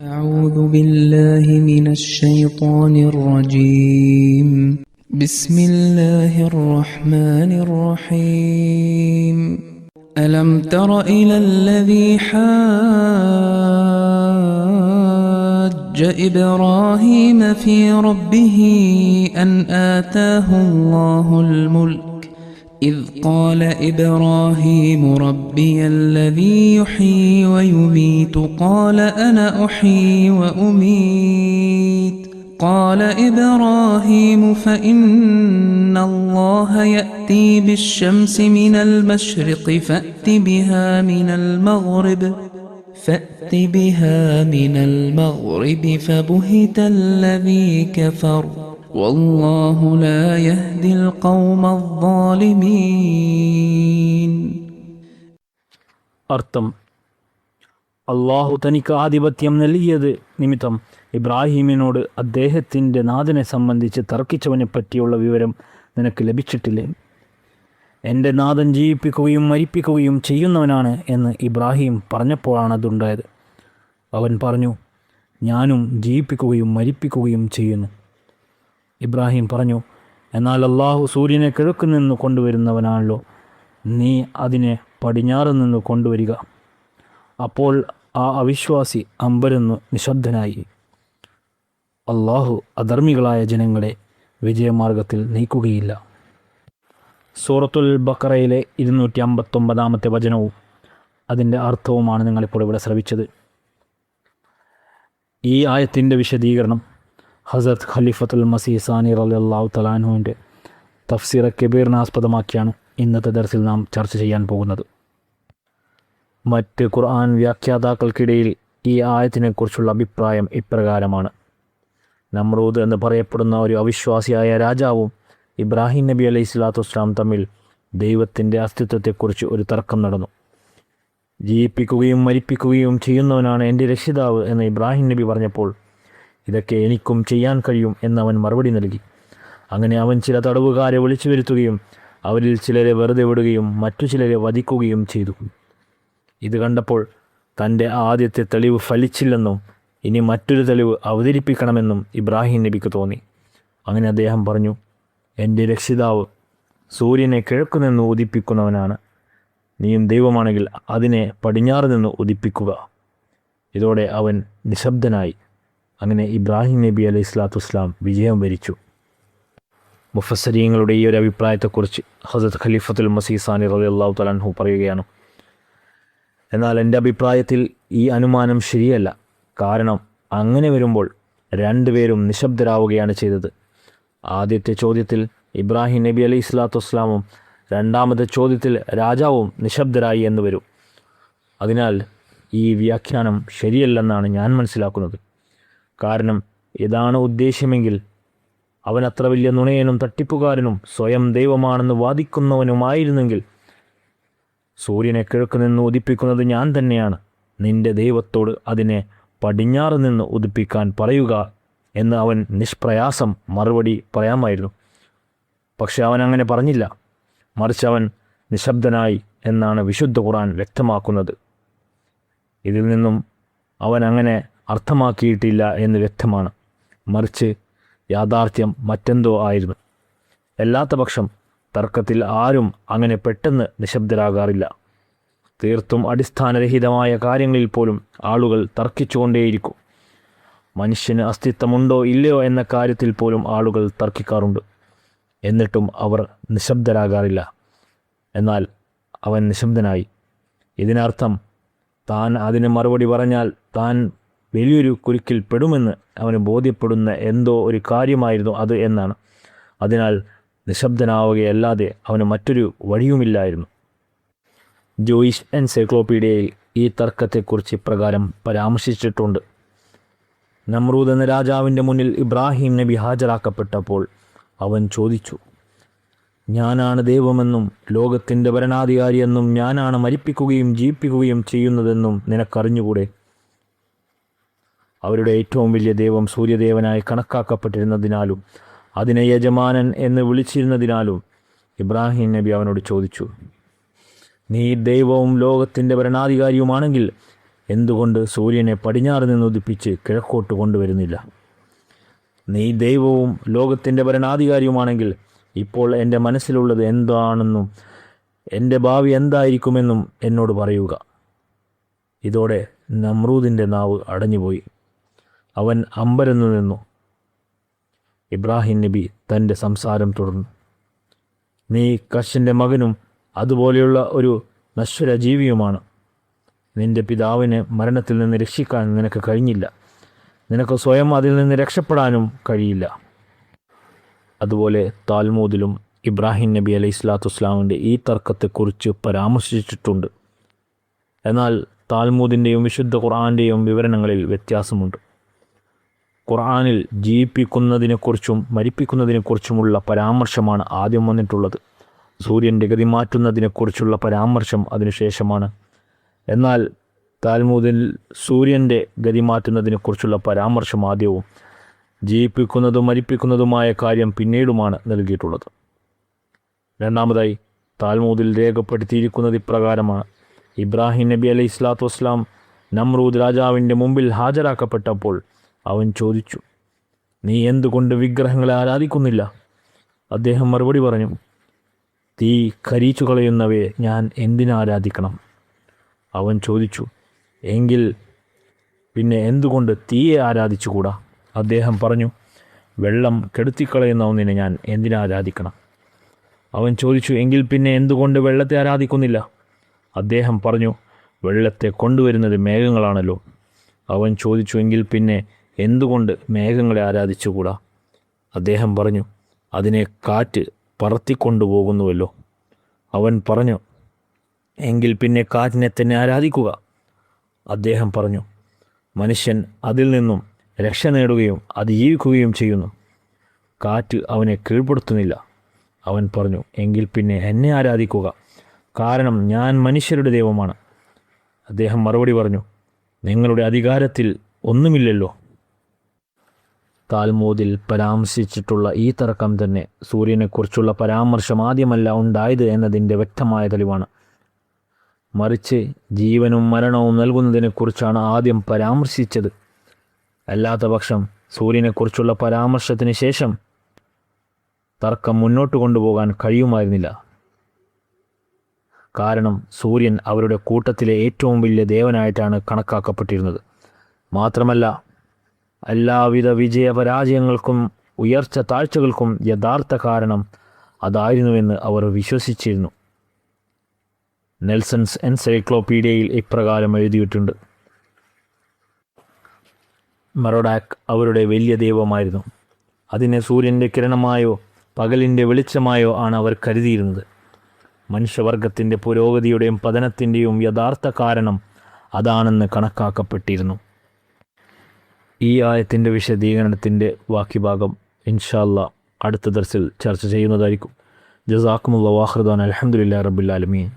أعوذ بالله من الشيطان الرجيم. بسم الله الرحمن الرحيم. ألم تر إلى الذي حاج إبراهيم في ربه أن آتاه الله الملك إذ قال إبراهيم ربي الذي يحيي ويميت قال أنا أحيي وأميت قال إبراهيم فإن الله يأتي بالشمس من المشرق فأت بها من المغرب فبهت الذي كفر والله لا يهدي القوم الظالمين. അർത്ഥം, അള്ളാഹു തനിക്ക് ആധിപത്യം നൽകിയത് നിമിത്തം ഇബ്രാഹീമിനോട് അദ്ദേഹത്തിൻ്റെ നാഥനെ സംബന്ധിച്ച് തർക്കിച്ചവനെ പറ്റിയുള്ള വിവരം നിനക്ക് ലഭിച്ചിട്ടില്ലേ? എൻ്റെ നാഥൻ ജീവിപ്പിക്കുകയും മരിപ്പിക്കുകയും ചെയ്യുന്നവനാണ് എന്ന് ഇബ്രാഹിം പറഞ്ഞപ്പോഴാണതുണ്ടായത്. അവൻ പറഞ്ഞു, ഞാനും ജീവിപ്പിക്കുകയും മരിപ്പിക്കുകയും ചെയ്യുന്നു. ഇബ്രാഹിം പറഞ്ഞു, എന്നാൽ അള്ളാഹു സൂര്യനെ കിഴക്ക് നിന്ന് കൊണ്ടുവരുന്നവനാണല്ലോ, നീ അതിനെ പടിഞ്ഞാറ് നിന്ന് കൊണ്ടുവരിക. അപ്പോൾ ആ അവിശ്വാസി അമ്പരന്നു നിശബ്ദനായി. അള്ളാഹു അധർമ്മികളായ ജനങ്ങളെ വിജയമാർഗത്തിൽ നയിക്കുകയില്ല. സൂറത്തുൽ ബഖറയിലെ 259 വചനവും അതിൻ്റെ അർത്ഥവുമാണ് നിങ്ങളിപ്പോൾ ഇവിടെ ശ്രവിച്ചത്. ഈ ആയത്തിൻ്റെ വിശദീകരണം ഹസരത്ത് ഖലീഫത്തുൽ മസീഹ് സാനി റളിയല്ലാഹു തആല അൻഹുവിൻ്റെ തഫ്സീർ കബീറിനെ ആസ്പദമാക്കിയാണ് ഇന്നത്തെ ദർസിൽ നാം ചർച്ച ചെയ്യാൻ പോകുന്നത്. മറ്റ് ഖുർആൻ വ്യാഖ്യാതാക്കൾക്കിടയിൽ ഈ ആയത്തിനെക്കുറിച്ചുള്ള അഭിപ്രായം ഇപ്രകാരമാണ്. നമ്രൂദ് എന്ന് പറയപ്പെടുന്ന ഒരു അവിശ്വാസിയായ രാജാവും ഇബ്രാഹിം നബി അലൈഹി സ്വലാത്തു വസ്സലാം തമ്മിൽ ദൈവത്തിൻ്റെ അസ്തിത്വത്തെക്കുറിച്ച് ഒരു തർക്കം നടന്നു. ജീവിപ്പിക്കുകയും മരിപ്പിക്കുകയും ചെയ്യുന്നവനാണ് എൻ്റെ രക്ഷിതാവ് എന്ന് ഇബ്രാഹിം നബി പറഞ്ഞപ്പോൾ, ഇതൊക്കെ എനിക്കും ചെയ്യാൻ കഴിയും എന്നവൻ മറുപടി നൽകി. അങ്ങനെ അവൻ ചില തടവുകാരെ വിളിച്ചു വരുത്തുകയും അവരിൽ ചിലരെ വെറുതെ വിടുകയും മറ്റു ചിലരെ വധിക്കുകയും ചെയ്തു. ഇത് കണ്ടപ്പോൾ തൻ്റെ ആദ്യത്തെ തെളിവ് ഫലിച്ചില്ലെന്നും ഇനി മറ്റൊരു തെളിവ് അവതരിപ്പിക്കണമെന്നും ഇബ്രാഹിം നബിക്ക് തോന്നി. അങ്ങനെ അദ്ദേഹം പറഞ്ഞു, എൻ്റെ രക്ഷിതാവ് സൂര്യനെ കിഴക്കു നിന്ന് ഉദിപ്പിക്കുന്നവനാണ്. നീയും ദൈവമാണെങ്കിൽ അതിനെ പടിഞ്ഞാറ് നിന്ന് ഉദിപ്പിക്കുക. ഇതോടെ അവൻ നിശബ്ദനായി. അങ്ങനെ ഇബ്രാഹിം നബി അലൈഹി സ്വലാത്തു വസ്സലാം വിജയം വരിച്ചു. മുഫസ്സിരീങ്ങളുടെ ഈ ഒരു അഭിപ്രായത്തെക്കുറിച്ച് ഹസരത്ത് ഖലീഫത്തുൽ മസീഹ് സാനി റളിയല്ലാഹു തആല അൻഹു പറയുകയാണ്, എന്നാൽ എൻ്റെ അഭിപ്രായത്തിൽ ഈ അനുമാനം ശരിയല്ല. കാരണം അങ്ങനെ വരുമ്പോൾ രണ്ടുപേരും നിശബ്ദരാവുകയാണ് ചെയ്തത്. ആദ്യത്തെ ചോദ്യത്തിൽ ഇബ്രാഹിം നബി അലൈഹി സ്വലാത്തു വസ്സലാമും രണ്ടാമത്തെ ചോദ്യത്തിൽ രാജാവും നിശബ്ദരായി എന്ന് വരും. അതിനാൽ ഈ വ്യാഖ്യാനം ശരിയല്ലെന്നാണ് ഞാൻ മനസ്സിലാക്കുന്നത്. കാരണം ഇതാണ് ഉദ്ദേശ്യമെങ്കിൽ അവൻ അത്ര വലിയ നുണയനും തട്ടിപ്പുകാരനും സ്വയം ദൈവമാണെന്ന് വാദിക്കുന്നവനുമായിരുന്നെങ്കിൽ സൂര്യനെ കിഴക്ക് നിന്ന് ഉദിപ്പിക്കുന്നത് ഞാൻ തന്നെയാണ്, നിന്റെ ദൈവത്തോട് അതിനെ പടിഞ്ഞാറ് നിന്ന് ഉദിപ്പിക്കാൻ പറയുക എന്ന് അവൻ നിഷ്പ്രയാസം മറുപടി പറയാമായിരുന്നു. പക്ഷെ അവൻ അങ്ങനെ പറഞ്ഞില്ല. മറിച്ച് അവൻ നിശബ്ദനായി എന്നാണ് വിശുദ്ധ ഖുർആൻ വ്യക്തമാക്കുന്നത്. ഇതിൽ നിന്നും അവൻ അങ്ങനെ അർത്ഥമാക്കിയിട്ടില്ല എന്ന് വ്യക്തമാണ്. മറിച്ച് യാഥാർത്ഥ്യം മറ്റെന്തോ ആയിരുന്നു. അല്ലാത്ത പക്ഷം തർക്കത്തിൽ ആരും അങ്ങനെ പെട്ടെന്ന് നിശബ്ദരാകാറില്ല. തീർത്തും അടിസ്ഥാനരഹിതമായ കാര്യങ്ങളിൽ പോലും ആളുകൾ തർക്കിച്ചുകൊണ്ടേയിരിക്കും. മനുഷ്യന് അസ്തിത്വമുണ്ടോ ഇല്ലയോ എന്ന കാര്യത്തിൽ പോലും ആളുകൾ തർക്കിക്കാറുണ്ട്. എന്നിട്ടും അവർ നിശബ്ദരാകാറില്ല. എന്നാൽ അവൻ നിശബ്ദനായി. ഇതിനർത്ഥം താൻ അതിന് മറുപടി പറഞ്ഞാൽ താൻ വലിയൊരു കുരുക്കിൽ പെടുമെന്ന് അവന് ബോധ്യപ്പെടുന്ന എന്തോ ഒരു കാര്യമായിരുന്നു അത് എന്നാണ്. അതിനാൽ നിശബ്ദനാവുകയല്ലാതെ അവന് മറ്റൊരു വഴിയുമില്ലായിരുന്നു. ജോയിഷ് എൻസൈക്ലോപീഡിയയിൽ ഈ തർക്കത്തെക്കുറിച്ച് ഇപ്രകാരം പരാമർശിച്ചിട്ടുണ്ട്. നമ്രൂദ് എന്ന രാജാവിൻ്റെ മുന്നിൽ ഇബ്രാഹിം നബി ഹാജരാക്കപ്പെട്ടപ്പോൾ അവൻ ചോദിച്ചു, ഞാനാണ് ദൈവമെന്നും ലോകത്തിൻ്റെ ഭരണാധികാരിയെന്നും ഞാനാണ് മരിപ്പിക്കുകയും ജീവിപ്പിക്കുകയും ചെയ്യുന്നതെന്നും നിനക്കറിഞ്ഞുകൂടെ? അവരുടെ ഏറ്റവും വലിയ ദൈവം സൂര്യദേവനായി കണക്കാക്കപ്പെട്ടിരുന്നതിനാലും അതിനെ യജമാനൻ എന്ന് വിളിച്ചിരുന്നതിനാലും ഇബ്രാഹിം നബി അവനോട് ചോദിച്ചു, നീ ദൈവവും ലോകത്തിൻ്റെ ഭരണാധികാരിയുമാണെങ്കിൽ എന്തുകൊണ്ട് സൂര്യനെ പടിഞ്ഞാറ് നിന്ന് ഉദിപ്പിച്ച് കിഴക്കോട്ട് കൊണ്ടുവരുന്നില്ല? നീ ദൈവവും ലോകത്തിൻ്റെ ഭരണാധികാരിയുമാണെങ്കിൽ ഇപ്പോൾ എൻ്റെ മനസ്സിലുള്ളത് എന്താണെന്നും എൻ്റെ ഭാവി എന്തായിരിക്കുമെന്നും എന്നോട് പറയുക. ഇതോടെ നമ്രൂദിൻ്റെ നാവ് അടഞ്ഞുപോയി. അവൻ അമ്പരന്നു നിന്നു. ഇബ്രാഹിം നബി തൻ്റെ സംസാരം തുടർന്നു. നീ കശ്ശൻ്റെ മകനും അതുപോലെയുള്ള ഒരു നശ്വര ജീവിയുമാണ്. നിൻ്റെ പിതാവിനെ മരണത്തിൽ നിന്ന് രക്ഷിക്കാൻ നിനക്ക് കഴിഞ്ഞില്ല. നിനക്ക് സ്വയം അതിൽ നിന്ന് രക്ഷപ്പെടാനും കഴിയില്ല. അതുപോലെ താൽമൂദിലും ഇബ്രാഹിം നബി അലൈഹി സ്വലാത്തു വസ്സലാമിൻ്റെ ഈ തർക്കത്തെക്കുറിച്ച് പരാമർശിച്ചിട്ടുണ്ട്. എന്നാൽ താൽമൂദിൻ്റെയും വിശുദ്ധ ഖുർആൻ്റെയും വിവരണങ്ങളിൽ വ്യത്യാസമുണ്ട്. ഖുർആനിൽ ജീവിപ്പിക്കുന്നതിനെക്കുറിച്ചും മരിപ്പിക്കുന്നതിനെക്കുറിച്ചുമുള്ള പരാമർശമാണ് ആദ്യം വന്നിട്ടുള്ളത്. സൂര്യൻ്റെ ഗതി മാറ്റുന്നതിനെക്കുറിച്ചുള്ള പരാമർശം അതിനുശേഷമാണ്. എന്നാൽ താൽമൂദിൽ സൂര്യൻ്റെ ഗതി മാറ്റുന്നതിനെക്കുറിച്ചുള്ള പരാമർശം ആദ്യവും ജീവിപ്പിക്കുന്നതും മരിപ്പിക്കുന്നതുമായ കാര്യം പിന്നീടുമാണ് നൽകിയിട്ടുള്ളത്. രണ്ടാമതായി താൽമൂദിൽ രേഖപ്പെടുത്തിയിരിക്കുന്നത് ഇപ്രകാരമാണ്: ഇബ്രാഹിം നബി അലൈഹി സ്വലാത്തു വസ്സലാം നമ്രൂദ് രാജാവിൻ്റെ മുമ്പിൽ ഹാജരാക്കപ്പെട്ടപ്പോൾ അവൻ ചോദിച്ചു, നീ എന്തുകൊണ്ട് വിഗ്രഹങ്ങളെ ആരാധിക്കുന്നില്ല? അദ്ദേഹം മറുപടി പറഞ്ഞു, തീ കരിച്ചു കളയുന്നവയെ ഞാൻ എന്തിനാരാധിക്കണം? അവൻ ചോദിച്ചു, എങ്കിൽ പിന്നെ എന്തുകൊണ്ട് തീയെ ആരാധിച്ചുകൂടാ? അദ്ദേഹം പറഞ്ഞു, വെള്ളം കെടുത്തിക്കളയുന്ന ഒന്നിനെ ഞാൻ എന്തിനാരാധിക്കണം? അവൻ ചോദിച്ചു, എങ്കിൽ പിന്നെ എന്തുകൊണ്ട് വെള്ളത്തെ ആരാധിക്കുന്നില്ല? അദ്ദേഹം പറഞ്ഞു, വെള്ളത്തെ കൊണ്ടുവരുന്നത് മേഘങ്ങളാണല്ലോ. അവൻ ചോദിച്ചു, എങ്കിൽ പിന്നെ എന്തുകൊണ്ട് മേഘങ്ങളെ ആരാധിച്ചുകൂടാ? അദ്ദേഹം പറഞ്ഞു, അതിനെ കാറ്റ് പറത്തിക്കൊണ്ടുപോകുന്നുവല്ലോ. അവൻ പറഞ്ഞു, എങ്കിൽ പിന്നെ കാറ്റിനെ തന്നെ ആരാധിക്കുക. അദ്ദേഹം പറഞ്ഞു, മനുഷ്യൻ അതിൽ നിന്നും രക്ഷ നേടുകയും അതിജീവിക്കുകയും ചെയ്യുന്നു. കാറ്റ് അവനെ കീഴ്പ്പെടുത്തുന്നില്ല. അവൻ പറഞ്ഞു, എങ്കിൽ പിന്നെ എന്നെ ആരാധിക്കുക, കാരണം ഞാൻ മനുഷ്യരുടെ ദൈവമാണ്. അദ്ദേഹം മറുപടി പറഞ്ഞു, നിങ്ങളുടെ അധികാരത്തിൽ ഒന്നുമില്ലല്ലോ. താൽമൂദിൽ പരാമർശിച്ചിട്ടുള്ള ഈ തർക്കം തന്നെ സൂര്യനെക്കുറിച്ചുള്ള പരാമർശം ആദ്യമല്ല ഉണ്ടായത് എന്നതിൻ്റെ വ്യക്തമായ തെളിവാണ്. മറിച്ച് ജീവനും മരണവും നൽകുന്നതിനെക്കുറിച്ചാണ് ആദ്യം പരാമർശിച്ചത്. അല്ലാത്ത പക്ഷം സൂര്യനെക്കുറിച്ചുള്ള പരാമർശത്തിന് ശേഷം തർക്കം മുന്നോട്ട് കൊണ്ടുപോകാൻ കഴിയുമായിരുന്നില്ല. കാരണം സൂര്യൻ അവരുടെ കൂട്ടത്തിലെ ഏറ്റവും വലിയ ദേവനായിട്ടാണ് കണക്കാക്കപ്പെട്ടിരുന്നത്. മാത്രമല്ല, എല്ലാവിധ വിജയപരാജയങ്ങൾക്കും ഉയർച്ച താഴ്ചകൾക്കും യഥാർത്ഥ കാരണം അതായിരുന്നുവെന്ന് അവർ വിശ്വസിച്ചിരുന്നു. നെൽസൺസ് എൻസൈക്ലോപീഡിയയിൽ ഇപ്രകാരം എഴുതിയിട്ടുണ്ട്: മെറോഡാക്ക് അവരുടെ വലിയ ദൈവമായിരുന്നു. അതിനെ സൂര്യൻ്റെ കിരണമായോ പകലിൻ്റെ വെളിച്ചമായോ ആണ് അവർ കരുതിയിരുന്നത്. മനുഷ്യവർഗത്തിൻ്റെ പുരോഗതിയുടെയും പതനത്തിൻ്റെയും യഥാർത്ഥ കാരണം അതാണെന്ന് കണക്കാക്കപ്പെട്ടിരുന്നു. ഈ ആയത്തിൻ്റെ വിശദീകരണത്തിൻ്റെ ബാക്കി ഭാഗം ഇൻഷാ അല്ലാഹ് അടുത്ത ദർസിൽ ചർച്ച ചെയ്യുന്നതായിരിക്കും. ജസാക്കുമുല്ലാഹു വഖിറുദാന അൽഹംദുലില്ലാഹി റബ്ബിൽ ആലമീൻ.